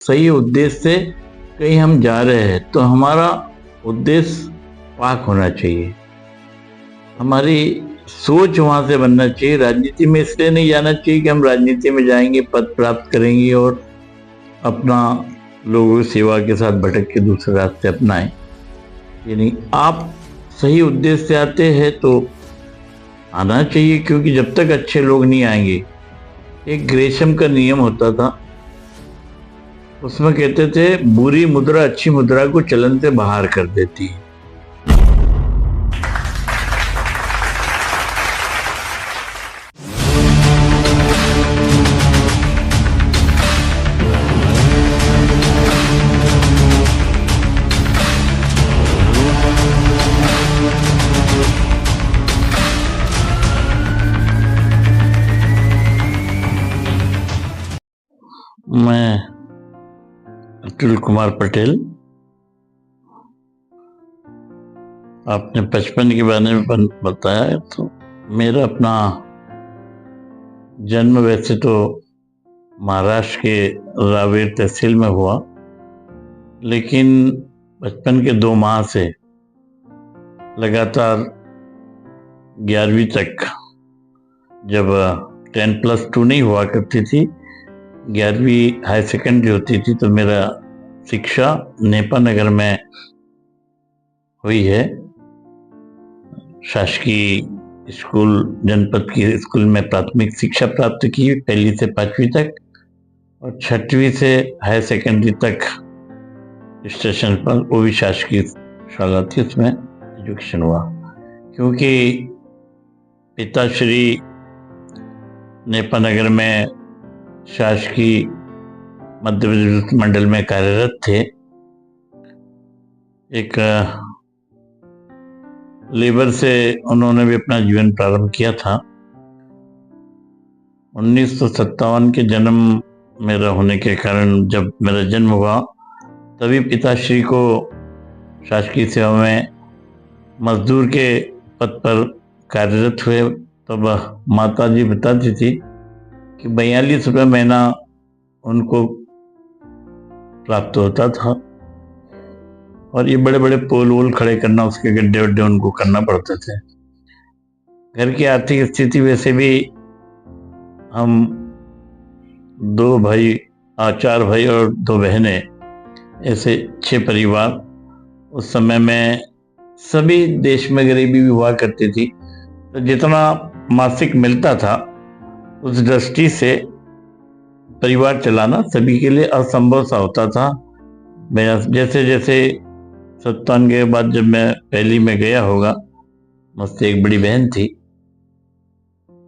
सही उद्देश्य से कहीं हम जा रहे हैं तो हमारा उद्देश्य पाक होना चाहिए। हमारी सोच वहां से बनना चाहिए। राजनीति में इसलिए नहीं जाना चाहिए कि हम राजनीति में जाएंगे, पद प्राप्त करेंगे और अपना लोगों की सेवा के साथ भटक के दूसरे रास्ते अपनाएं। ये नहीं, आप सही उद्देश्य से आते हैं तो आना चाहिए, क्योंकि जब तक अच्छे लोग नहीं आएंगे। एक ग्रेशम का नियम होता था, उसमें कहते थे बुरी मुद्रा अच्छी मुद्रा को चलन से बाहर कर देती है। मैं अतुल कुमार पटेल। आपने बचपन के बारे में बताया, तो मेरा अपना जन्म वैसे तो महाराष्ट्र के रावेर तहसील में हुआ, लेकिन बचपन के 2 माह से लगातार 11वीं तक, जब 10+2 नहीं हुआ करती थी, 11वीं हाई सेकेंडरी होती थी, तो मेरा शिक्षा नेपा नगर में हुई है। शासकीय स्कूल, जनपद की स्कूल में प्राथमिक शिक्षा प्राप्त की 1ली से 5वीं तक, और 6वीं से हाई सेकेंडरी तक स्टेशन पर, वो भी शासकीय शाला थी, उसमें एजुकेशन हुआ। क्योंकि पिताश्री नेपा नगर में शासकीय मध्य प्रदेश मंडल में कार्यरत थे। एक लेबर से उन्होंने भी अपना जीवन प्रारंभ किया था। 1957 के जन्म मेरा होने के कारण, जब मेरा जन्म हुआ तभी पिताश्री को शासकीय सेवा में मजदूर के पद पर कार्यरत हुए। तब माता जी बताती थी कि 42 रुपये महीना उनको प्राप्त होता था, और ये बड़े बड़े पोल वोल खड़े करना, उसके गड्ढे वड्ढे उनको करना पड़ते थे। घर की आर्थिक स्थिति वैसे भी, हम 2 भाई, 4 भाई और 2 बहनें, ऐसे 6 परिवार। उस समय में सभी देश में गरीबी भी हुआ करती थी, तो जितना मासिक मिलता था उस दृष्टि से परिवार चलाना सभी के लिए असंभव सा होता था। मेरा जैसे जैसे 57 के बाद जब मैं 1ली में गया होगा, मुझसे एक बड़ी बहन थी,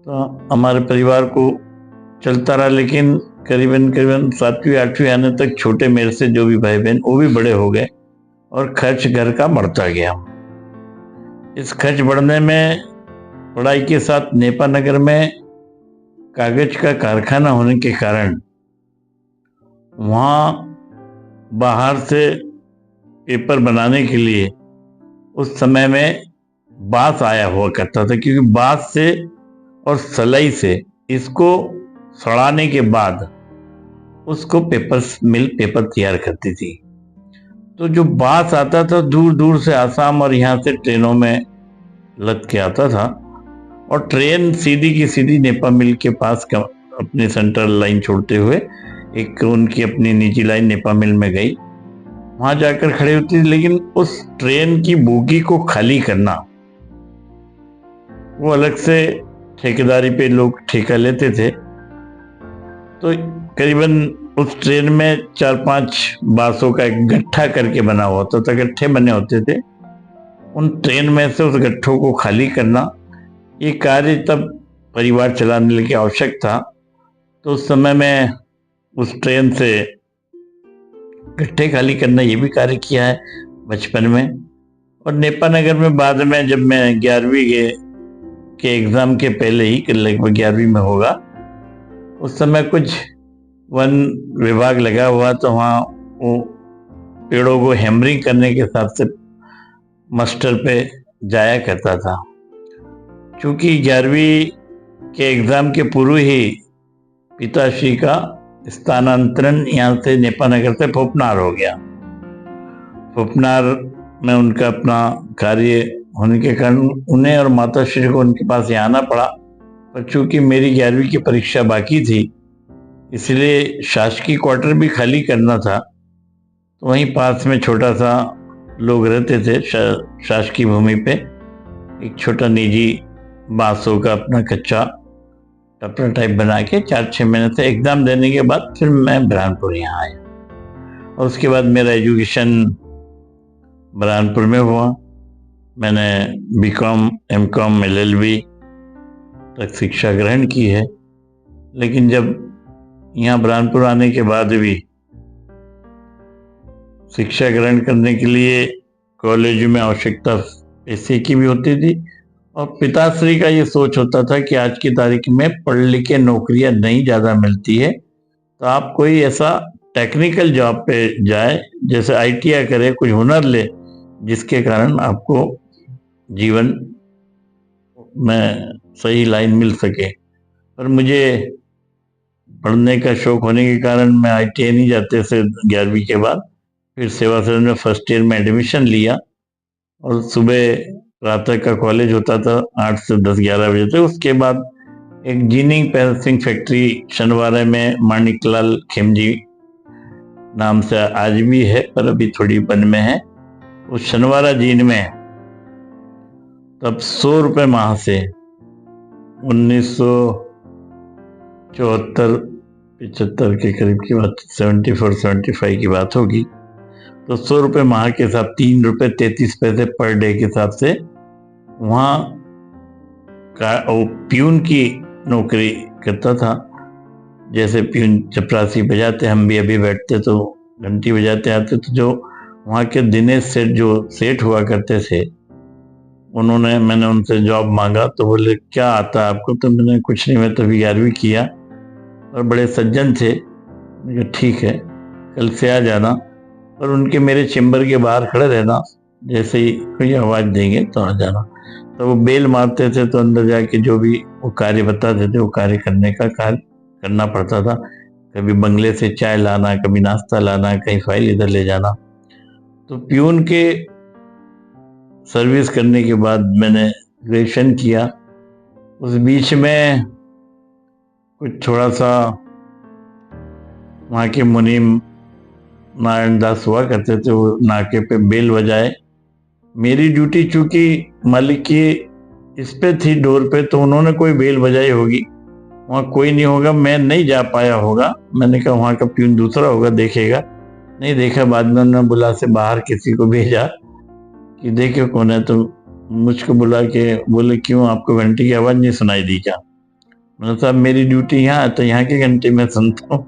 तो हमारे परिवार को चलता रहा। लेकिन करीबन 7वीं 8वीं आने तक छोटे मेरे से जो भी भाई बहन, वो भी बड़े हो गए, और खर्च घर का बढ़ता गया। इस खर्च बढ़ने में पढ़ाई के साथ नेपा नगर में कागज का कारखाना होने के कारण वहाँ बाहर से पेपर बनाने के लिए उस समय में बांस आया हुआ करता था, क्योंकि बांस से और सलाई से इसको सड़ाने के बाद उसको पेपर मिल पेपर तैयार करती थी। तो जो बांस आता था दूर दूर से, आसाम और यहाँ से ट्रेनों में लद के आता था, और ट्रेन सीधी की सीधी नेपा मिल के पास अपनी सेंट्रल लाइन छोड़ते हुए एक उनकी अपनी निजी लाइन नेपा मिल में गई, वहां जाकर खड़ी होती थी। लेकिन उस ट्रेन की बोगी को खाली करना, वो अलग से ठेकेदारी पे लोग ठेका लेते थे। तो करीबन उस ट्रेन में 4-5 बांसों का एक गट्ठा करके बना हुआ होता था, गट्ठे बने होते थे। उन ट्रेन में से उस गट्ठों को खाली करना, ये कार्य तब परिवार चलाने के लिए आवश्यक था। तो उस समय में उस ट्रेन से गट्ठे खाली करना, ये भी कार्य किया है बचपन में। और नेपा नगर में बाद में, जब मैं 11वीं के एग्जाम के पहले ही, लगभग 11वीं में होगा, उस समय कुछ वन विभाग लगा हुआ, तो वहाँ वो पेड़ों को हैमरिंग करने के हिसाब से मास्टर पे जाया करता था। क्योंकि 11वीं के एग्जाम के पूर्व ही पिताश्री का स्थानांतरण यहाँ से नेपानगर से फोपनार हो गया। फोपनार में उनका अपना कार्य होने के कारण उन्हें और माताश्री को उनके पास यहाँ आना पड़ा। पर चूंकि मेरी 11वीं की परीक्षा बाकी थी, इसलिए शासकीय क्वार्टर भी खाली करना था। तो वहीं पास में छोटा सा लोग रहते थे शासकीय भूमि पे, एक छोटा निजी बांसों का अपना कच्चा टपरा टाइप बना के 4-6 महीने से एग्जाम देने के बाद फिर मैं बुरहानपुर यहाँ आया। और उसके बाद मेरा एजुकेशन बुरहानपुर में हुआ। मैंने बीकॉम, एमकॉम, एलएलबी तक शिक्षा ग्रहण की है। लेकिन जब यहाँ बुरहानपुर आने के बाद भी शिक्षा ग्रहण करने के लिए कॉलेज में आवश्यकता पैसे की भी होती थी, और पिताश्री का ये सोच होता था कि आज की तारीख में पढ़ लिख के नौकरियां नहीं ज़्यादा मिलती है, तो आप कोई ऐसा टेक्निकल जॉब पे जाए, जैसे आईटीआई करे, कुछ हुनर ले, जिसके कारण आपको जीवन में सही लाइन मिल सके। पर मुझे पढ़ने का शौक होने के कारण मैं आईटीआई नहीं जाते से 11वीं के बाद फिर सेवा सदन में फर्स्ट ईयर में एडमिशन लिया। और सुबह प्रातः का कॉलेज होता था 8 से 10-11 बजे तक। उसके बाद एक जीनिंग प्रोसेसिंग फैक्ट्री शनिवार में माणिकलाल खिमजी नाम से आज भी है, पर अभी थोड़ी बन में है। उस शनिवारा जीन में तब 100 रुपये माह से 1974-75 के करीब की बात, 74-75 की बात होगी। तो 100 रुपये माह के हिसाब 3 रुपये 33 पैसे पर डे के हिसाब से वहाँ का प्यून की नौकरी करता था। जैसे प्यून चपरासी बजाते, हम भी अभी बैठते तो घंटी बजाते आते, तो जो वहाँ के दिनेश सेठ जो सेठ हुआ करते थे, मैंने उनसे जॉब मांगा तो बोले क्या आता है आपको? तो मैंने कुछ नहीं, मैं तो अभी 11वीं किया। और बड़े सज्जन थे, मैंने कहा ठीक है कल से आ जाना। और उनके मेरे चेम्बर के बाहर खड़े रहना, जैसे ही कोई आवाज़ देंगे तो आ जाना। तो वो बेल मारते थे तो अंदर जाके जो भी वो कार्य बताते थे वो कार्य करने का कार्य करना पड़ता था। कभी बंगले से चाय लाना, कभी नाश्ता लाना, कहीं फाइल इधर ले जाना। तो प्यून के सर्विस करने के बाद मैंने ग्रेजुएशन किया। उस बीच में कुछ थोड़ा सा वहाँ के मुनीम नारायण दास हुआ करते थे, वो नाके पे बेल बजाए। मेरी ड्यूटी चूंकि मालिक की इस पे थी, डोर पे, तो उन्होंने कोई बेल बजाई होगी, वहाँ कोई नहीं होगा, मैं नहीं जा पाया होगा। मैंने कहा वहाँ का प्यून दूसरा होगा, देखेगा। नहीं देखा। बाद में उन्होंने बुला से बाहर किसी को भेजा कि देखे कौन है, तो मुझको बुला के बोले क्यों, आपको घंटी की आवाज़ नहीं सुनाई दी क्या? मैंने साहब मेरी ड्यूटी यहाँ है, तो यहाँ की घंटी मैं सुनता हूँ।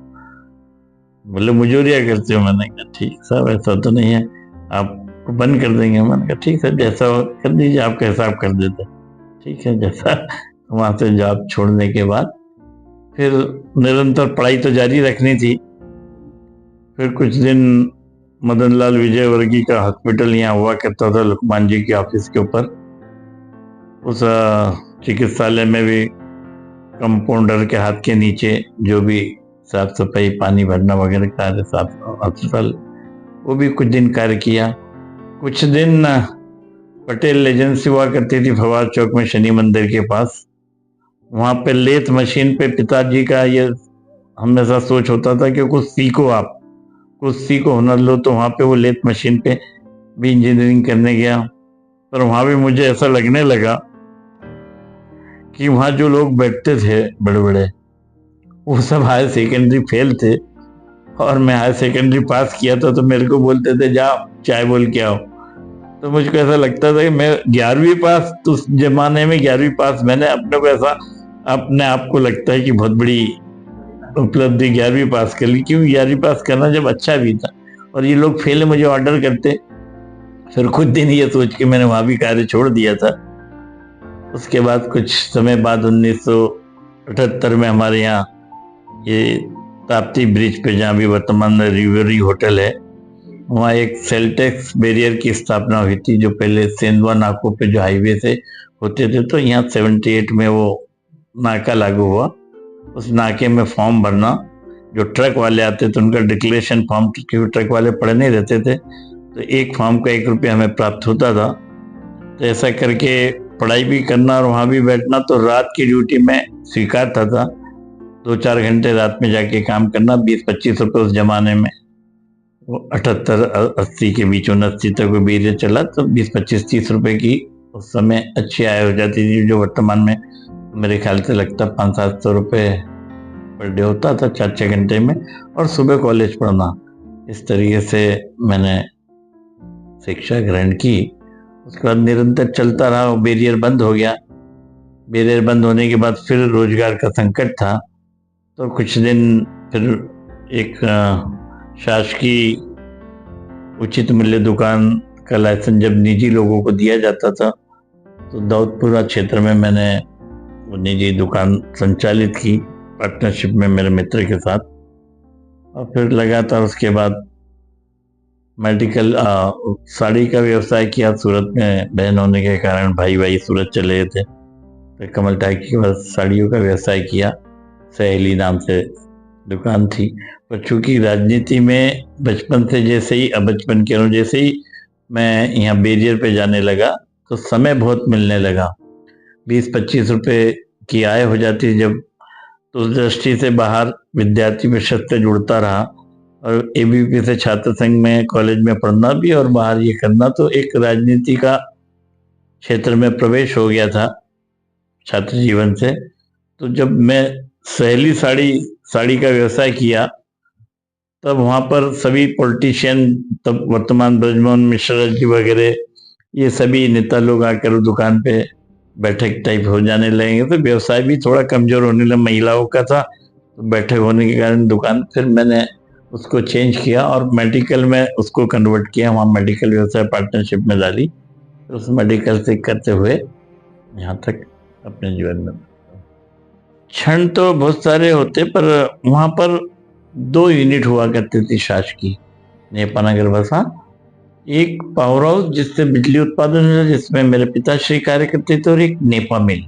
बोले मुजोरिया करते हो? मैंने कहा ठीक साहब ऐसा तो नहीं है, आपको बंद कर देंगे। मैंने कहा ठीक है जैसा कर दीजिए, आपका हिसाब कर देते। ठीक है जैसा। वहाँ से जॉब छोड़ने के बाद फिर निरंतर पढ़ाई तो जारी रखनी थी। फिर कुछ दिन मदनलाल विजयवर्गीय का हॉस्पिटल यहाँ हुआ करता था लुकमान जी के ऑफिस के ऊपर। उस चिकित्सालय में भी कंपाउंडर के हाथ के नीचे जो भी साफ सफाई, पानी भरना वगैरह कार्य, साफ अस्पताल, वो भी कुछ दिन कार्य किया। कुछ दिन पटेल एजेंसी हुआ करती थी फवाद चौक में शनि मंदिर के पास। वहाँ पे लेथ मशीन पे पिताजी का ये हमेशा सोच होता था कि कुछ सीखो, आप कुछ सीखो, हुनर लो। तो वहाँ पे वो लेथ मशीन पे भी इंजीनियरिंग करने गया। पर वहाँ भी मुझे ऐसा लगने लगा कि वहाँ जो लोग बैठते थे बड़े बड़े, वो सब हायर सेकेंडरी फेल थे, और मैं हायर सेकेंडरी पास किया था। तो मेरे को बोलते थे जाओ चाय बोल के आओ। तो मुझको ऐसा लगता था कि मैं 11वीं पास, तो उस जमाने में 11वीं पास, मैंने अपने को ऐसा अपने आप को लगता है कि बहुत बड़ी उपलब्धि 11वीं पास कर ली। क्यों 11वीं पास करना जब अच्छा भी था, और ये लोग फेल मुझे ऑर्डर करते। फिर कुछ दिन ये सोच के मैंने वहाँ भी कार्य छोड़ दिया था। उसके बाद कुछ समय बाद 1978 में हमारे यहाँ ये ताप्ती ब्रिज पे, जहाँ भी वर्तमान रिवरी होटल है, वहाँ एक सेल्टेक्स बैरियर की स्थापना हुई थी, जो पहले सेंधवा नाकों पे जो हाईवे से होते थे। तो यहाँ 78 में वो नाका लागू हुआ। उस नाके में फॉर्म भरना, जो ट्रक वाले आते थे उनका डिक्लेरेशन फॉर्म, क्योंकि ट्रक वाले पढ़े नहीं रहते थे, तो एक फॉर्म का 1 रुपया हमें प्राप्त होता था। तो ऐसा करके पढ़ाई भी करना और वहाँ भी बैठना, तो रात की ड्यूटी में स्वीकार था 2-4 घंटे रात में जाके काम करना, 20-25 रुपये उस जमाने में, वो 78-80 के बीच, 79 तक वो बीरियर चला, तो 20-25-30 रुपए की उस समय अच्छी आय हो जाती थी, जो वर्तमान में मेरे ख्याल से लगता 500-700 रुपये पर डे होता था 4-6 घंटे में, और सुबह कॉलेज पढ़ना। इस तरीके से मैंने शिक्षा ग्रहण की। उसके बाद निरंतर चलता रहा, बैरियर बंद हो गया। बैरियर बंद होने के बाद फिर रोजगार का संकट था, तो कुछ दिन फिर एक शासकीय उचित मूल्य दुकान का लाइसेंस जब निजी लोगों को दिया जाता था, तो दाऊदपुरा क्षेत्र में मैंने वो निजी दुकान संचालित की पार्टनरशिप में मेरे मित्र के साथ। और फिर लगातार उसके बाद मेडिकल साड़ी का व्यवसाय किया। सूरत में बहन होने के कारण भाई सूरत चले गए थे, फिर कमल टाकी के बाद साड़ियों का व्यवसाय किया। सहेली नाम से दुकान थी। पर चूंकि राजनीति में बचपन से जैसे ही, अब बचपन कह रहा हूँ, जैसे ही मैं यहाँ बैरियर पे जाने लगा तो समय बहुत मिलने लगा। 20-25 रुपये की आय हो जाती थी जब, तो उस दृष्टि से बाहर विद्यार्थी परिषद से जुड़ता रहा, और एबीवीपी से छात्र संघ में कॉलेज में पढ़ना भी और बाहर ये करना, तो एक राजनीति का क्षेत्र में प्रवेश हो गया था छात्र जीवन से। तो जब मैं सहेली साड़ी का व्यवसाय किया, तब वहाँ पर सभी पॉलिटिशियन, तब वर्तमान ब्रजमोहन मिश्रा जी वगैरह, ये सभी नेता लोग आकर दुकान पे बैठक टाइप हो जाने लगेंगे, तो व्यवसाय भी थोड़ा कमजोर होने लगा, महिलाओं का था, तो बैठक होने के कारण दुकान, फिर मैंने उसको चेंज किया और मेडिकल में उसको कन्वर्ट किया। वहाँ मेडिकल व्यवसाय पार्टनरशिप में डाली, तो उस मेडिकल से करते हुए यहाँ तक अपने जीवन में। क्षण तो बहुत सारे होते, पर वहाँ पर 2 यूनिट हुआ करती थी शासकीय, नेपानगर बसा, एक पावर हाउस जिससे बिजली उत्पादन होता, जिसमें मेरे पिताश्री कार्य करते थे, और एक नेपा मिल।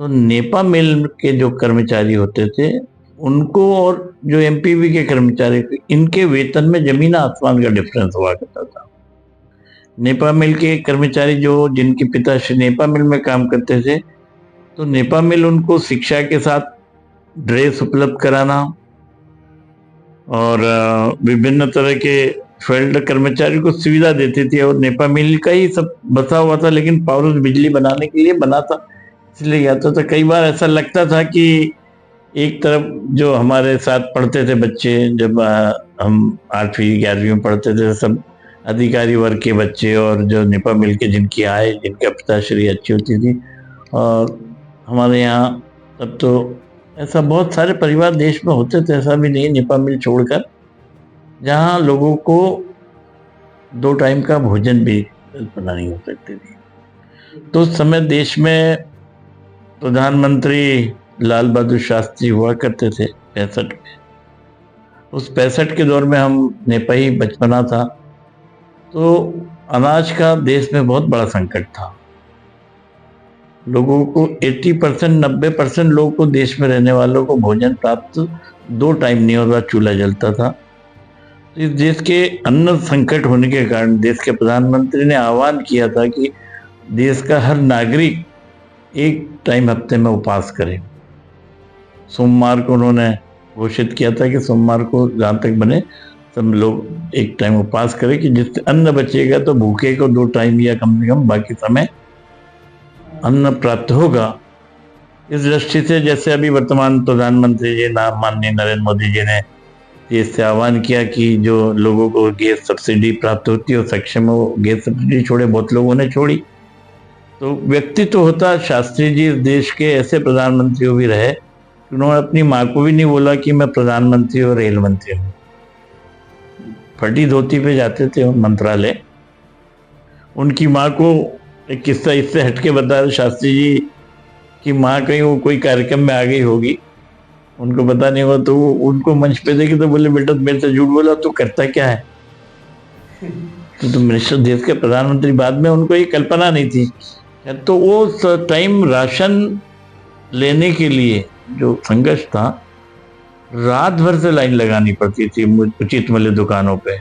तो नेपा मिल के जो कर्मचारी होते थे उनको, और जो एमपीवी के कर्मचारी थे, इनके वेतन में जमीन आसमान का डिफरेंस हुआ करता था। नेपा मिल के कर्मचारी जो, जिनके पिताश्री नेपा मिल में काम करते थे, तो नेपा मिल उनको शिक्षा के साथ ड्रेस उपलब्ध कराना और विभिन्न तरह के फील्ड कर्मचारी को सुविधा देती थी, और नेपा मिल का ही सब बसा हुआ था, लेकिन पावर हाउस बिजली बनाने के लिए बना था, इसलिए आता था। कई बार ऐसा लगता था कि एक तरफ जो हमारे साथ पढ़ते थे बच्चे, जब हम 8वीं 11वीं में पढ़ते थे, सब अधिकारी वर्ग के बच्चे, और जो नेपा मिल के जिनकी आय, जिनका पिताश्री अच्छी होती थी, और हमारे यहाँ तब तो ऐसा बहुत सारे परिवार देश में होते थे, ऐसा भी नहीं नेपा मिल छोड़कर, जहाँ लोगों को 2 टाइम का भोजन भी कल्पना नहीं हो सकती थी। तो उस समय देश में प्रधानमंत्री लाल बहादुर शास्त्री हुआ करते थे 65 में। उस 65 के दौर में हम नेपाई बचपना था, तो अनाज का देश में बहुत बड़ा संकट था। लोगों को 80%, 90% लोगों को, देश में रहने वालों को भोजन प्राप्त 2 टाइम नहीं होता, चूल्हा जलता था। तो इस देश के अन्न संकट होने के कारण देश के प्रधानमंत्री ने आह्वान किया था कि देश का हर नागरिक 1 टाइम हफ्ते में उपवास करे। सोमवार को उन्होंने घोषित किया था कि सोमवार को जहाँ तक बने सब लोग 1 टाइम उपवास करें, कि जिससे अन्न बचेगा तो भूखे को 2 टाइम या कम से कम बाकी समय अन्न प्राप्त होगा। इस दृष्टि से जैसे अभी वर्तमान प्रधानमंत्री जी माननीय नरेंद्र मोदी जी ने इससे आह्वान किया कि जो लोगों को गैस सब्सिडी प्राप्त होती है और सक्षम हो गैस सब्सिडी छोड़े, बहुत लोगों ने छोड़ी। तो व्यक्तित्व होता शास्त्री जी देश के ऐसे प्रधानमंत्री भी रहे, उन्होंने अपनी माँ को भी नहीं बोला कि मैं प्रधानमंत्री और रेल मंत्री हूँ। फटी धोती पे जाते थे मंत्रालय। उनकी माँ को एक किस्सा इससे हटके बताया, शास्त्री जी की माँ कहीं वो कोई कार्यक्रम में आ गई होगी, उनको पता नहीं हुआ, तो उनको मंच पे देखे तो बोले, बेटा मेरे से झूठ बोला, तू करता क्या है? तो मिनिस्टर, देश के प्रधानमंत्री। बाद में उनको ये कल्पना नहीं थी। तो वो टाइम राशन लेने के लिए जो संघर्ष था, रात भर से लाइन लगानी पड़ती थी उचित मूल्य दुकानों पे।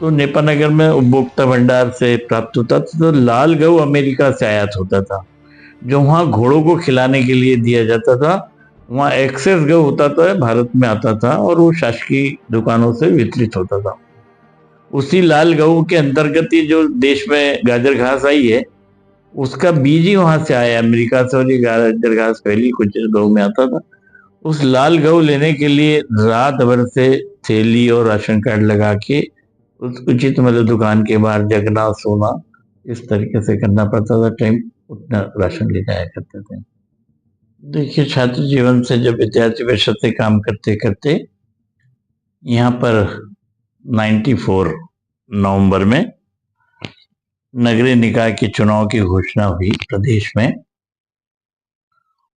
तो नेपानगर में उपभोक्ता भंडार से प्राप्त होता था, तो लाल गऊ अमेरिका से आयात होता था, जो वहाँ घोड़ों को खिलाने के लिए दिया जाता था। वहाँ एक्सेस गऊ होता था, भारत में आता था और वो शासकीय दुकानों से वितरित होता था। उसी लाल गऊ के अंतर्गत ही जो देश में गाजर घास आई है, उसका बीज ही वहां से आया अमेरिका से, और ये गाजर घास पहली कुछ गऊ में आता था। उस लाल गऊ लेने के लिए रात भर से थैली और राशन कार्ड लगा के उस उचित मूल्य दुकान के बाहर जगना सोना इस तरीके से करना पड़ता था। टाइम उतना राशन ले जाया करते थे। देखिए, छात्र जीवन से जब विद्यार्थी परिषद से काम करते करते यहाँ पर 94 नवंबर में नगरीय निकाय के चुनाव की घोषणा हुई प्रदेश में।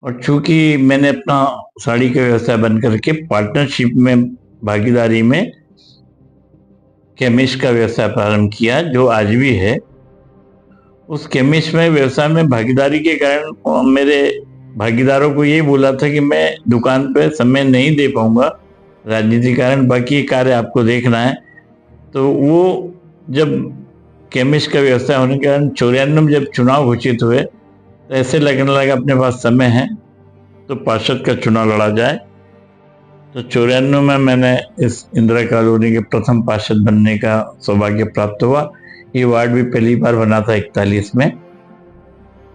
और चूंकि मैंने अपना साड़ी का व्यवसाय बंद करके पार्टनरशिप में भागीदारी में केमिस्ट का व्यवसाय प्रारंभ किया, जो आज भी है। उस केमिस्ट में व्यवसाय में भागीदारी के कारण मेरे भागीदारों को यही बोला था कि मैं दुकान पे समय नहीं दे पाऊंगा राजनीति के कारण, बाकी कार्य आपको देखना है। तो वो जब केमिस्ट का व्यवसाय होने के कारण 94 में जब चुनाव घोषित हुए, तो ऐसे लगने लगा अपने पास समय है तो पार्षद का चुनाव लड़ा जाए। तो 94 में मैंने इस इंदिरा कॉलोनी के प्रथम पार्षद बनने का सौभाग्य प्राप्त हुआ। ये वार्ड भी पहली बार बना था 41 में,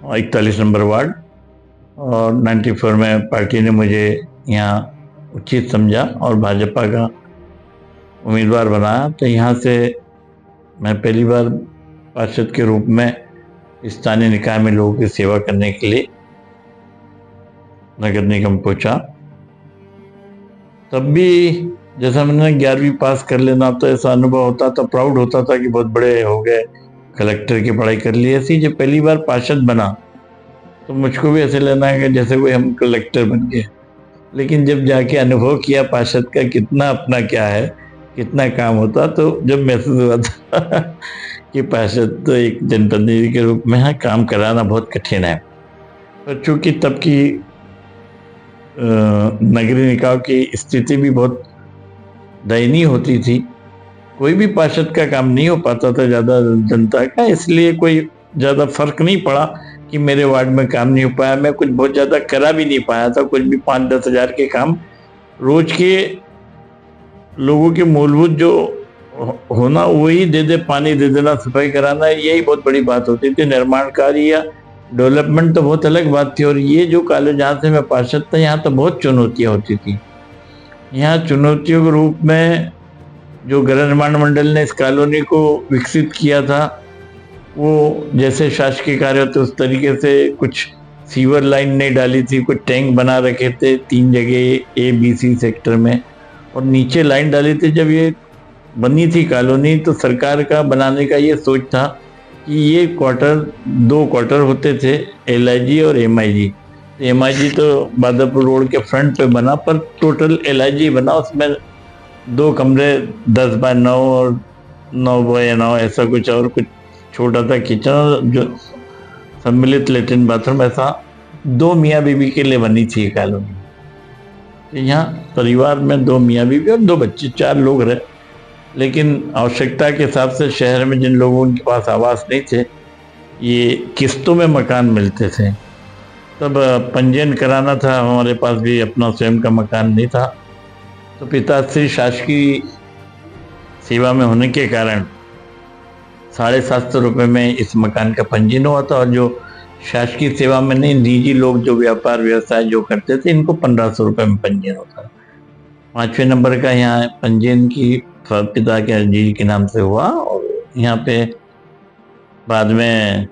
41 नंबर वार्ड। और 94 में पार्टी ने मुझे यहाँ उचित समझा और भाजपा का उम्मीदवार बनाया। तो यहाँ से मैं पहली बार पार्षद के रूप में स्थानीय निकाय में लोगों की सेवा करने के लिए नगर निगम पहुंचा। तब भी जैसा मैंने 11वीं पास कर लेना, तो ऐसा अनुभव होता था, प्राउड होता था कि बहुत बड़े हो गए, कलेक्टर की पढ़ाई कर ली। ऐसी जब पहली बार पार्षद बना तो मुझको भी ऐसे लेना है कि जैसे कोई हम कलेक्टर बन गए। लेकिन जब जाके अनुभव किया पार्षद का कितना अपना क्या है, कितना काम होता, तो जब महसूस हुआ था कि पार्षद तो एक जनप्रतिनिधि के रूप में है, काम कराना बहुत कठिन है। पर चूंकि तब की नगरीय निकाय की स्थिति भी बहुत दयनीय होती थी, कोई भी पार्षद का काम नहीं हो पाता था ज़्यादा जनता का, इसलिए कोई ज़्यादा फर्क नहीं पड़ा कि मेरे वार्ड में काम नहीं हो पाया। मैं कुछ बहुत ज़्यादा करा भी नहीं पाया था, कुछ भी 5-10 हज़ार के काम रोज के लोगों के मूलभूत जो होना वही दे पानी दे देना, सफाई कराना, यही बहुत बड़ी बात होती थी। निर्माण कार्य या डेवलपमेंट तो बहुत अलग बात थी। और ये जो कॉलेज जहाँ से मैं पार्षद था, यहाँ तो बहुत चुनौतियाँ होती थी। यहाँ चुनौतियों के रूप में जो गृह निर्माण मंडल ने इस कॉलोनी को विकसित किया था, वो जैसे शासकीय कार्य होते उस तरीके से कुछ सीवर लाइन नहीं डाली थी, कुछ टैंक बना रखे थे 3 जगह A-B-C सेक्टर में, और नीचे लाइन डाली थी। जब ये बनी थी कॉलोनी, तो सरकार का बनाने का ये सोच था कि ये क्वार्टर 2 क्वार्टर होते थे, LIG और MIG। MIG तो बादरपुर रोड के फ्रंट पे बना, पर टोटल LIG बना, उसमें 2 कमरे 10 बाय 9 और 9 बाय 9 ऐसा कुछ, और कुछ छोटा सा किचन जो सम्मिलित लेट्रिन बाथरूम, ऐसा 2 मियाँ बीबी के लिए बनी थी कॉलोनी। यहाँ परिवार में 2 मियाँ बीबी और 2 बच्चे, 4 लोग रहे। लेकिन आवश्यकता के हिसाब से शहर में जिन लोगों के पास आवास नहीं थे, ये किस्तों में मकान मिलते थे। तब पंजीयन कराना था, हमारे पास भी अपना स्वयं का मकान नहीं था। तो पिताश्री शासकीय सेवा में होने के कारण 750 रुपये में इस मकान का पंजीयन हुआ था। और जो शासकीय सेवा में नहीं, निजी लोग जो व्यापार व्यवसाय जो करते थे, इनको 1500 रुपये में पंजीयन होता था। 5वें नंबर का यहाँ पंजीयन की पिता के जी के नाम से हुआ। और यहाँ पे बाद में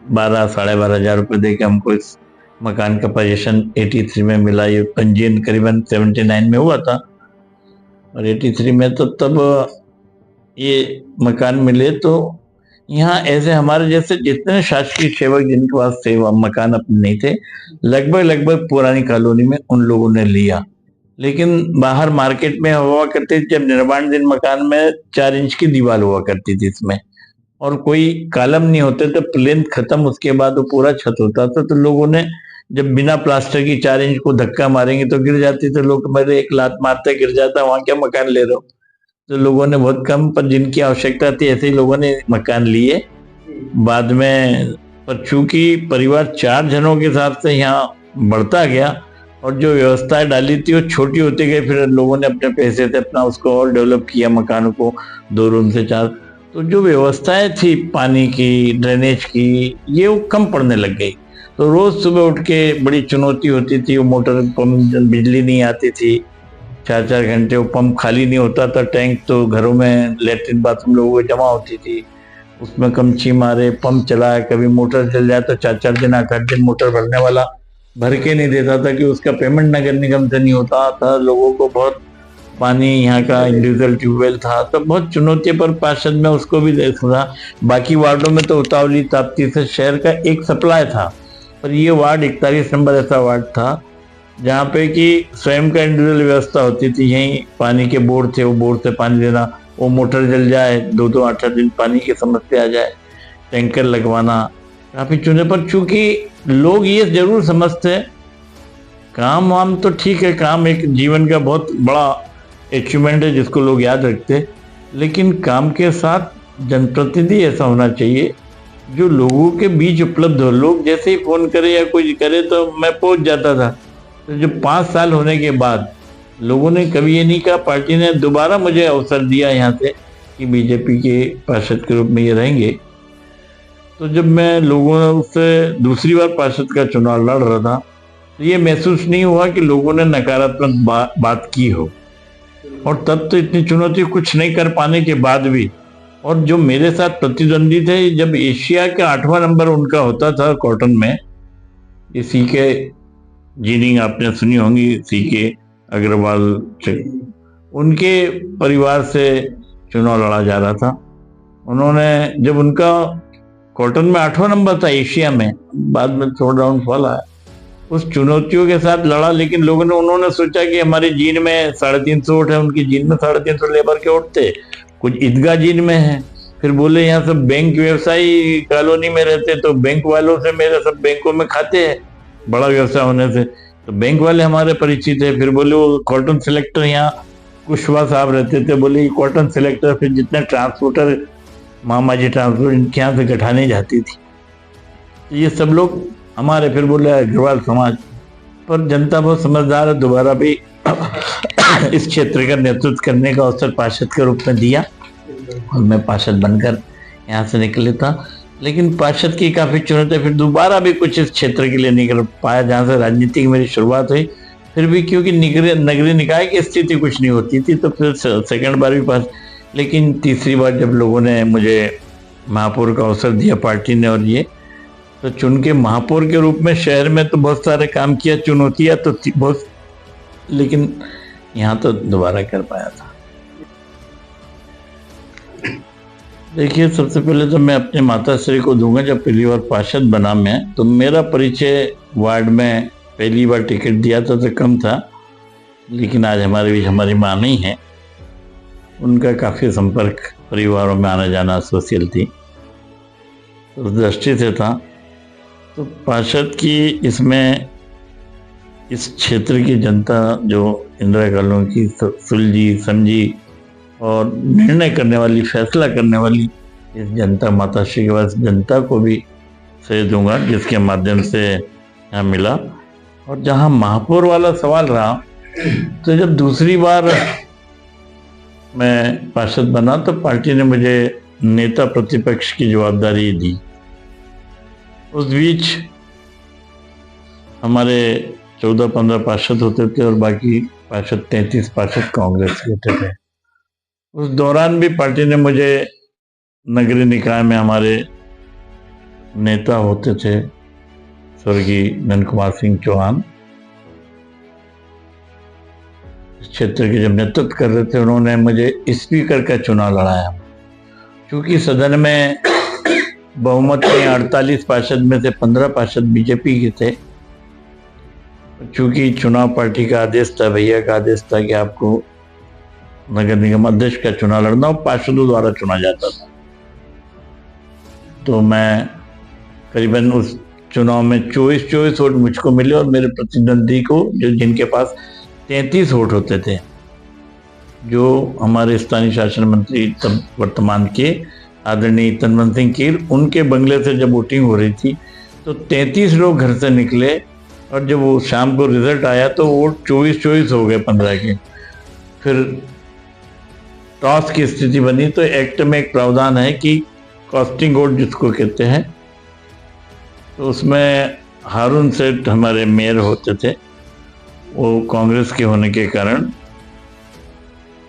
12-12.5 हज़ार रुपये दे के हमको इस मकान का पोजीशन 83 में मिला। ये पंजीयन करीबन 79 में हुआ था, और 83 में तो तब ये मकान मिले। तो यहाँ ऐसे हमारे जैसे जितने शासकीय सेवक जिनके पास सेवा मकान अपने नहीं थे, लगभग पुरानी कॉलोनी में उन लोगों ने लिया। लेकिन बाहर मार्केट में हुआ करती थी, जब निर्माणाधीन मकान में 4 इंच की दीवार हुआ करती थी इसमें, और कोई कॉलम नहीं होते थे, प्लेन खत्म, उसके बाद वो पूरा छत होता था। तो लोगों ने जब बिना प्लास्टर की 4 इंच को धक्का मारेंगे तो गिर जाती, तो लोग मेरे एक लात मारते गिर जाता, वहां क्या मकान ले रहे हो। तो लोगों ने बहुत कम, पर जिनकी आवश्यकता थी ऐसे ही लोगों ने मकान लिए बाद में। पर चूंकि परिवार 4 जनों के हिसाब से यहाँ बढ़ता गया और जो व्यवस्थाएं डाली थी वो छोटी होती गई, फिर लोगों ने अपने पैसे से अपना उसको और डेवलप किया, मकानों को 2 रूम से 4। तो जो व्यवस्थाएं थी पानी की, ड्रेनेज की, ये वो कम पड़ने लग गई। तो रोज सुबह उठ के बड़ी चुनौती होती थी, वो मोटर पंप, बिजली नहीं आती थी 4-4 घंटे, वो पंप खाली नहीं होता था, टैंक तो घरों में लेटरिन बाथरूम लोगों को जमा होती थी, उसमें कमची मारे पंप चलाए, कभी मोटर चल जाए तो 4-4 दिन 8-8 दिन मोटर भरने वाला भर के नहीं देता था कि उसका पेमेंट नगर निगम से नहीं होता था। लोगों को बहुत पानी, यहाँ का इंडिविजुअल ट्यूबवेल था, तो बहुत चुनौती पर पार्षद में उसको भी देखा। बाकी वार्डों में तो उतावली ताप्ती से शहर का एक सप्लाई था, पर ये वार्ड 41 नंबर ऐसा वार्ड था जहाँ पे कि स्वयं का इंडिविजुअल व्यवस्था होती थी। यहीं पानी के बोर थे, वो बोर से पानी देना, वो मोटर जल जाए 2-2 8-8 दिन पानी की समस्या आ जाए, टैंकर लगवाना काफी चुने। पर चूंकि लोग ये जरूर समझते, काम वाम तो ठीक है, काम एक जीवन का बहुत बड़ा अचीवमेंट है जिसको लोग याद रखते, लेकिन काम के साथ जनप्रतिनिधि ऐसा होना चाहिए जो लोगों के बीच उपलब्ध हो। लोग जैसे ही फोन करे या कुछ करे तो मैं पहुंच जाता था। तो जब 5 साल होने के बाद लोगों ने कभी ये नहीं कहा, पार्टी ने दोबारा मुझे अवसर दिया यहाँ से कि बीजेपी के पार्षद के रूप में ये रहेंगे। तो जब मैं लोगों से दूसरी बार पार्षद का चुनाव लड़ रहा था तो ये महसूस नहीं हुआ कि लोगों ने नकारात्मक बात की हो। और तब तो इतनी चुनौती कुछ नहीं कर पाने के बाद भी, और जो मेरे साथ प्रतिद्वंदी थे, जब एशिया का 8वां नंबर उनका होता था कॉटन में, ये सीके जीनिंग आपने सुनी होंगी, सीके अग्रवाल, उनके परिवार से चुनाव लड़ा जा रहा था। उन्होंने, जब उनका कॉटन में 8वां नंबर था एशिया में, बाद में थोड़ा डाउनफॉल आया, उस चुनौतियों के साथ लड़ा। लेकिन लोगों ने, उन्होंने सोचा कि हमारे जीन में 350 वोट है, उनकी जीन में 350 लेबर के वोट थे, कुछ ईदगाह जीन में है। फिर बोले यहाँ सब बैंक व्यवसायी कॉलोनी में रहते, तो बैंक वालों से, मेरे सब बैंकों में खाते हैं बड़ा व्यवसाय होने से, तो बैंक वाले हमारे परिचित है। फिर बोले वो कॉटन सिलेक्टर, यहाँ कुशवाहा साहब रहते थे, बोले कॉटन सिलेक्टर, फिर जितने ट्रांसपोर्टर, मामा जी ट्रांसपोर्ट, इनके यहाँ से गठाने जाती थी, तो ये सब लोग हमारे। फिर बोले अग्रवाल समाज। पर जनता बहुत समझदार है, दोबारा भी इस क्षेत्र का नेतृत्व करने का अवसर पार्षद के रूप में दिया और मैं पार्षद बनकर यहाँ से निकले था। लेकिन पार्षद की काफी चुनौती, फिर दोबारा भी कुछ इस क्षेत्र के लिए नहीं कर पाया जहाँ से राजनीति की मेरी शुरुआत हुई। फिर भी क्योंकि नगरीय निकाय की स्थिति कुछ नहीं होती थी, तो फिर सेकंड बार भी पास। लेकिन तीसरी बार जब लोगों ने मुझे महापौर का अवसर दिया पार्टी ने, और ये तो चुन के महापौर के रूप में शहर में तो बहुत सारे काम किया, चुनौतियां तो बहुत, लेकिन यहाँ तो दोबारा कर पाया था। देखिए, सबसे पहले तो मैं अपने माताश्री को दूंगा, जब पहली बार पार्षद बना मैं, तो मेरा परिचय वार्ड में पहली बार टिकट दिया था तो कम था, लेकिन आज हमारे बीच हमारी माँ नहीं है, उनका काफ़ी संपर्क परिवारों में आना जाना, सोशल थी, तो उस दृष्टि से था। तो पार्षद की इसमें इस क्षेत्र की जनता जो इंदिरा कॉलोनी की सुलझी समझी और निर्णय करने वाली, फैसला करने वाली इस जनता माताश्री के पास जनता को भी श्रेय दूंगा, जिसके माध्यम से यहाँ मिला। और जहाँ महापौर वाला सवाल रहा, तो जब दूसरी बार मैं पार्षद बना तो पार्टी ने मुझे नेता प्रतिपक्ष की जवाबदारी दी। उस बीच हमारे 14-15 पार्षद होते थे और बाकी पार्षद 33 पार्षद कांग्रेस के होते थे। उस दौरान भी पार्टी ने मुझे नगरीय निकाय में, हमारे नेता होते थे स्वर्गीय नंद कुमार सिंह चौहान, इस क्षेत्र के जब नेतृत्व कर रहे थे, उन्होंने मुझे स्पीकर का चुनाव लड़ाया। क्योंकि सदन में बहुमत में 48 पार्षद में से 15 पार्षद बीजेपी के थे। चूंकि चुनाव पार्टी का आदेश था, भैया का आदेश था कि आपको नगर निगम अध्यक्ष का चुनाव लड़ना और पार्षदों द्वारा चुना जाता था, तो मैं करीबन उस चुनाव में 24 वोट मुझको मिले और मेरे प्रतिद्वंदी को, जो जिनके पास 33 वोट होते थे, जो हमारे स्थानीय शासन मंत्री तब वर्तमान के आदरणीय तनवंत सिंह कीर, उनके बंगले से जब वोटिंग हो रही थी तो 33 लोग घर से निकले और जब वो शाम को रिजल्ट आया तो वोट 24 हो गए 15 के। फिर टॉस की स्थिति बनी तो एक्ट में एक प्रावधान है कि कास्टिंग वोट जिसको कहते हैं, तो उसमें हारून सेठ हमारे मेयर होते थे, वो कांग्रेस के होने के कारण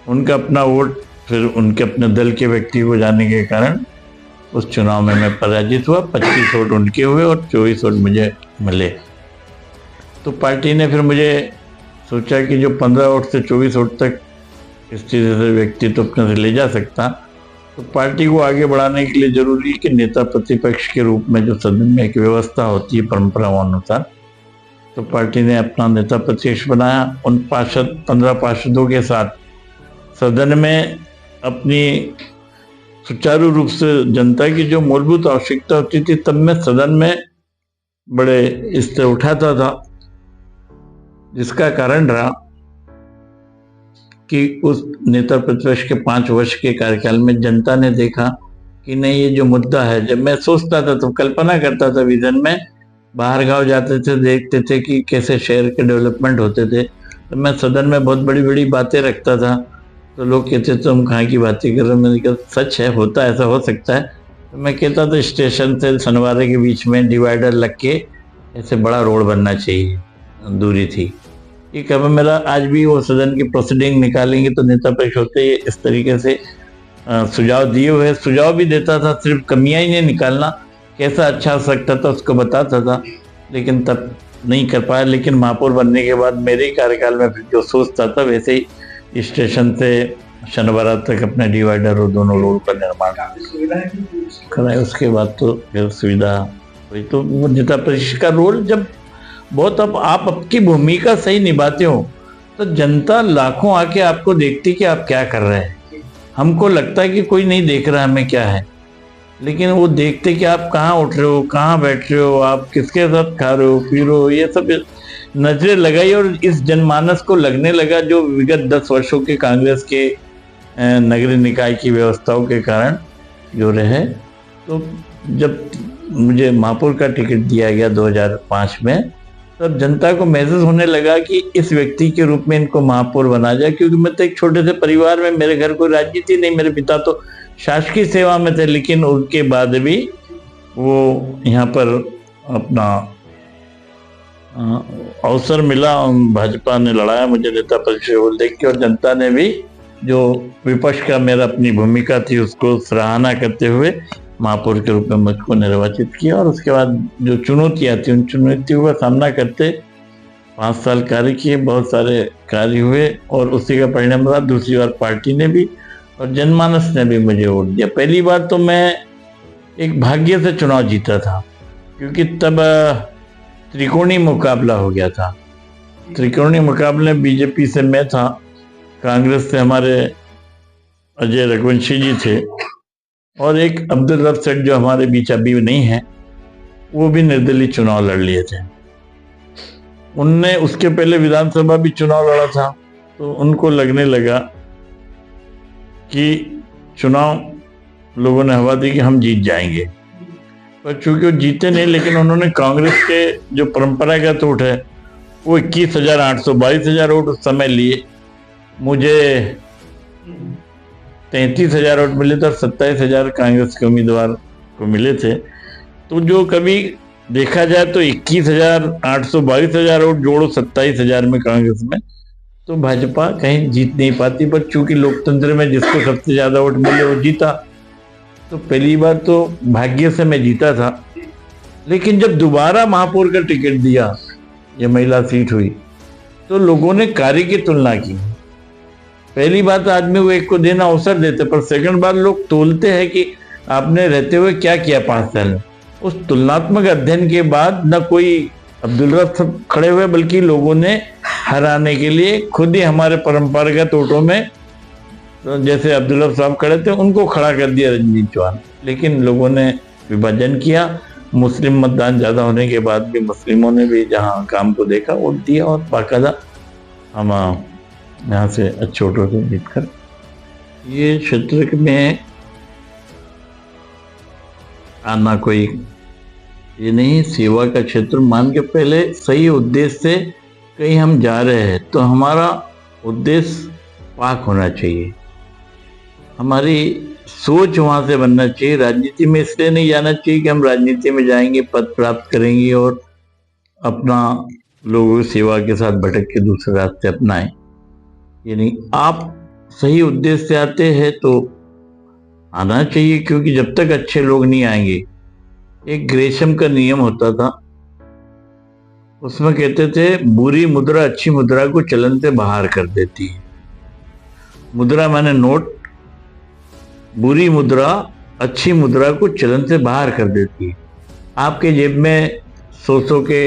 उनका अपना वोट फिर उनके अपने दल के व्यक्ति को जाने के कारण उस चुनाव में मैं पराजित हुआ। 25 वोट उनके हुए और 24 वोट मुझे मिले। तो पार्टी ने फिर मुझे सोचा कि जो 15 वोट से 24 वोट तक स्थिति से व्यक्ति तो अपने से ले जा सकता, तो पार्टी को आगे बढ़ाने के लिए जरूरी है कि नेता प्रतिपक्ष के रूप में जो सदन में एक व्यवस्था होती है परंपराओं अनुसार, तो पार्टी ने अपना नेता प्रतिपक्ष बनाया। उन 15 पार्षदों के साथ सदन में अपनी सुचारू रूप से जनता की जो मूलभूत आवश्यकता होती थी, तब मैं सदन में बड़े स्तर उठाता था, जिसका कारण रहा कि उस नेता प्रतिपक्ष के 5 वर्ष के कार्यकाल में जनता ने देखा कि नहीं, ये जो मुद्दा है, जब मैं सोचता था तो कल्पना करता था विजन में, बाहर गांव जाते थे, देखते थे कि कैसे शहर के डेवलपमेंट होते थे, तो मैं सदन में बहुत बड़ी बड़ी बातें रखता था, तो लोग कहते थे तुम कहाँ की बातें कर रहे हो। मैंने कहा सच है, होता ऐसा हो सकता है। तो मैं कहता था स्टेशन से सनवारे के बीच में डिवाइडर लग के ऐसे बड़ा रोड बनना चाहिए, दूरी थी। ठीक है, मेरा आज भी वो सदन की प्रोसीडिंग निकालेंगे तो नेता पक्ष होते इस तरीके से सुझाव दिए हुए, सुझाव भी देता था, सिर्फ कमियां ही नहीं निकालना, कैसा अच्छा हो सकता था उसको बताता था, लेकिन तब नहीं कर पाया। लेकिन महापौर बनने के बाद मेरे कार्यकाल में फिर जो सोचता था वैसे ही स्टेशन से शनिवार तक अपने डिवाइडर और दोनों रोड का निर्माण कराए। उसके बाद तो फिर सुविधा हुई। तो वो नेता परिषद का रोल जब बहुत, अब आप आपकी भूमिका सही निभाते हो तो जनता लाखों आके आपको देखती कि आप क्या कर रहे हैं। हमको लगता है कि कोई नहीं देख रहा हमें क्या है, लेकिन वो देखते कि आप कहाँ उठ रहे हो, कहाँ बैठ रहे हो, आप किसके साथ खा रहे हो, पी रहे हो, ये सब नजरें लगाई। और इस जनमानस को लगने लगा जो विगत 10 वर्षों के कांग्रेस के नगरीय निकाय की व्यवस्थाओं के कारण जो रहे, तो जब मुझे महापौर का टिकट दिया गया 2005 में, तब जनता को महसूस होने लगा कि इस व्यक्ति के रूप में इनको महापौर बना जाए। क्योंकि मैं तो एक छोटे से परिवार में, मेरे घर कोई राजनीति नहीं, मेरे पिता तो शासकीय सेवा में थे, लेकिन उनके बाद भी वो यहाँ पर अपना अवसर मिला, भाजपा ने लड़ाया मुझे नेता परिषद देख के, और जनता ने भी जो विपक्ष का मेरा अपनी भूमिका थी उसको सराहना करते हुए महापौर के रूप में मुझको निर्वाचित किया। और उसके बाद जो चुनौतियाँ थी, उन चुनौतियों का सामना करते 5 साल कार्य किए, बहुत सारे कार्य हुए, और उसी का परिणाम रहा दूसरी बार पार्टी ने भी और जनमानस ने भी मुझे वोट दिया। पहली बार तो मैं एक भाग्य से चुनाव जीता था, क्योंकि तब त्रिकोणीय मुकाबला हो गया था। त्रिकोणीय मुकाबले बीजेपी से मैं था, कांग्रेस से हमारे अजय रघुवंशी जी थे, और एक अब्दुल रब सेठ जो हमारे बीच अभी नहीं है, वो भी निर्दलीय चुनाव लड़ लिए थे। उनने उसके पहले विधानसभा भी चुनाव लड़ा था, तो उनको लगने लगा कि चुनाव लोगों ने हवा दी कि हम जीत जाएंगे, पर चूंकि वो जीते नहीं, लेकिन उन्होंने कांग्रेस के जो परंपरागत वोट है वो 21,800 22,000 वोट उस समय लिए। मुझे 33,000 वोट मिले थे और 27,000 कांग्रेस के उम्मीदवार को मिले थे। तो जो कभी देखा जाए तो 21,800 22,000 वोट जोड़ो 27,000 में कांग्रेस में, तो भाजपा कहीं जीत नहीं पाती। पर चूंकि लोकतंत्र में जिसको सबसे ज्यादा वोट मिले वो जीता, तो पहली बार तो भाग्य से मैं जीता था। लेकिन जब दोबारा महापौर का टिकट दिया, ये महिला सीट हुई, तो लोगों ने कार्य की तुलना की। पहली बात आदमी को एक को देना अवसर देते, पर सेकंड बार लोग तोलते हैं कि आपने रहते हुए क्या किया 5 साल में। उस तुलनात्मक अध्ययन के बाद न कोई अब्दुल रब खड़े हुए, बल्कि लोगों ने हराने के लिए खुद ही हमारे परंपरागत वोटों में, तो जैसे अब्दुल रब साहब खड़े थे, उनको खड़ा कर दिया रंजीत चौहान। लेकिन लोगों ने विभाजन किया, मुस्लिम मतदान ज़्यादा होने के बाद भी मुस्लिमों ने भी जहाँ काम को देखा वोट दिया और बाकायदा हम यहाँ से अच्छे वोटों से जीत कर ये क्षेत्र में आना कोई ये नहीं, सेवा का क्षेत्र मान के पहले सही उद्देश्य से कहीं हम जा रहे हैं तो हमारा उद्देश्य पाक होना चाहिए, हमारी सोच वहाँ से बनना चाहिए। राजनीति में इसलिए नहीं जाना चाहिए कि हम राजनीति में जाएंगे, पद प्राप्त करेंगे और अपना लोगों की सेवा के साथ भटक के दूसरे रास्ते अपनाएं। ये नहीं, आप सही उद्देश्य से आते हैं तो आना चाहिए, क्योंकि जब तक अच्छे लोग नहीं आएंगे, एक ग्रेशम का नियम होता था, उसमें कहते थे बुरी मुद्रा अच्छी मुद्रा को चलन से बाहर कर देती है। मुद्रा माने नोट, बुरी मुद्रा अच्छी मुद्रा को चलन से बाहर कर देती है। आपके जेब में 100 के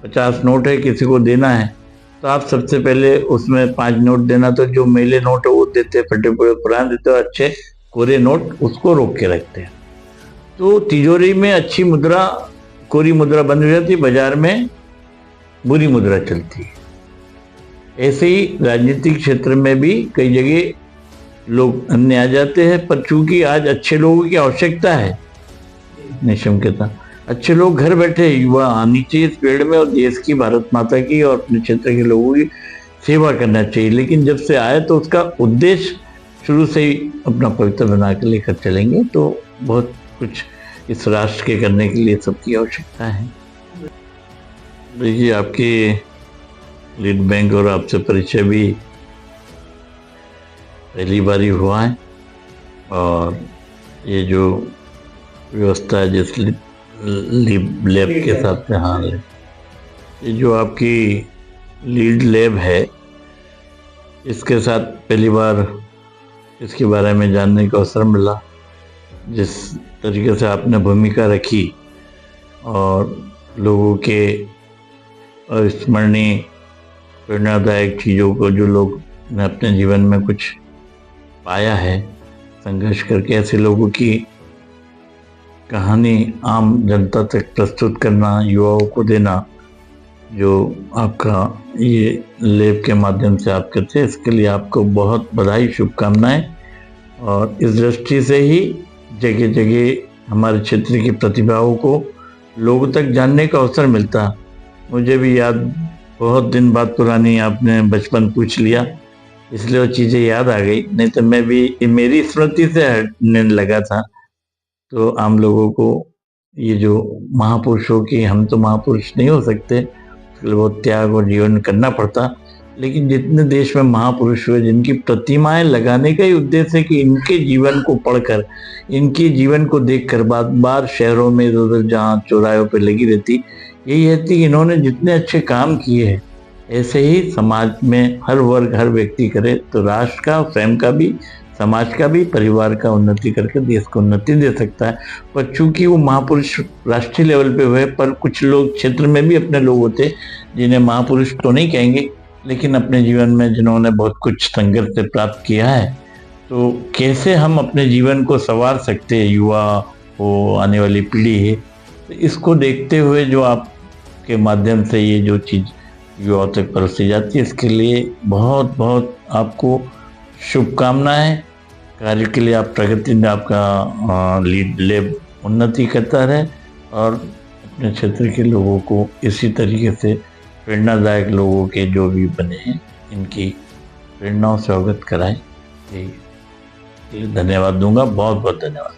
50 नोट है, किसी को देना है तो आप सबसे पहले उसमें 5 नोट देना, तो जो मेले नोट है वो देते, फटे पुराने देते, और अच्छे कोरे नोट उसको रोक के रखते हैं। तो तिजोरी में अच्छी मुद्रा कोरी मुद्रा बंद हो जाती, बाजार में बुरी मुद्रा चलती है। ऐसे ही राजनीतिक क्षेत्र में भी कई जगह लोग अन्य आ जाते हैं, पर चूंकि आज अच्छे लोगों की आवश्यकता है, निशम कहता अच्छे लोग घर बैठे युवा आनी चाहिए इस पेड़ में, और देश की, भारत माता की और अपने क्षेत्र के लोगों की सेवा करना चाहिए। लेकिन जब से आए तो उसका उद्देश्य शुरू से ही अपना पवित्र बना के लेकर चलेंगे तो बहुत कुछ इस राष्ट्र के करने के लिए सबकी आवश्यकता है। देखिए, आपके लीड बैंक और आपसे परिचय भी पहली बार ही हुआ है, और ये जो व्यवस्था है जिस लैब के साथ में, हाँ, ये जो आपकी लीड लैब है, इसके साथ पहली बार इसके बारे में जानने का अवसर मिला। जिस तरीके से आपने भूमिका रखी और लोगों के स्मरणीय प्रेरणादायक चीज़ों को जो लोग ने अपने जीवन में कुछ पाया है संघर्ष करके, ऐसे लोगों की कहानी आम जनता तक प्रस्तुत करना, युवाओं को देना, जो आपका ये लैब के माध्यम से आप करते हैं, इसके लिए आपको बहुत बधाई, शुभकामनाएं। और इस दृष्टि से ही जगह जगह हमारे क्षेत्र की प्रतिभाओं को लोगों तक जानने का अवसर मिलता। मुझे भी याद, बहुत दिन बाद पुरानी आपने बचपन पूछ लिया, इसलिए वो चीज़ें याद आ गई, नहीं तो मैं भी मेरी स्मृति से हटने लगा था। तो आम लोगों को ये जो महापुरुषों की, हम तो महापुरुष नहीं हो सकते, उसके लिए बहुत त्याग और जीवन करना पड़ता, लेकिन जितने देश में महापुरुष हुए जिनकी प्रतिमाएं लगाने का ही उद्देश्य है कि इनके जीवन को पढ़कर, इनके जीवन को देखकर बार बार शहरों में इधर जहाँ चौराहों पे लगी रहती, यही है कि इन्होंने जितने अच्छे काम किए हैं ऐसे ही समाज में हर वर्ग, हर व्यक्ति करे तो राष्ट्र का, स्वयं का भी, समाज का भी, परिवार का उन्नति करके देश को उन्नति दे सकता है। पर चूंकि वो महापुरुष राष्ट्रीय लेवल पे हुए, पर कुछ लोग क्षेत्र में भी अपने लोग होते जिन्हें महापुरुष तो नहीं कहेंगे, लेकिन अपने जीवन में जिन्होंने बहुत कुछ संघर्ष से प्राप्त किया है, तो कैसे हम अपने जीवन को संवार सकते हैं, युवा हो, आने वाली पीढ़ी है, तो इसको देखते हुए जो आपके माध्यम से ये जो चीज़ युवाओं तक परोसी जाती है, इसके लिए बहुत बहुत आपको शुभकामनाएं। कार्य के लिए आप प्रगति में आपका लीड लैब उन्नति करता रहे और अपने क्षेत्र के लोगों को इसी तरीके से प्रेरणादायक लोगों के जो भी बने हैं इनकी प्रेरणाओं से अवगत कराएं। यही धन्यवाद दूंगा, बहुत बहुत धन्यवाद।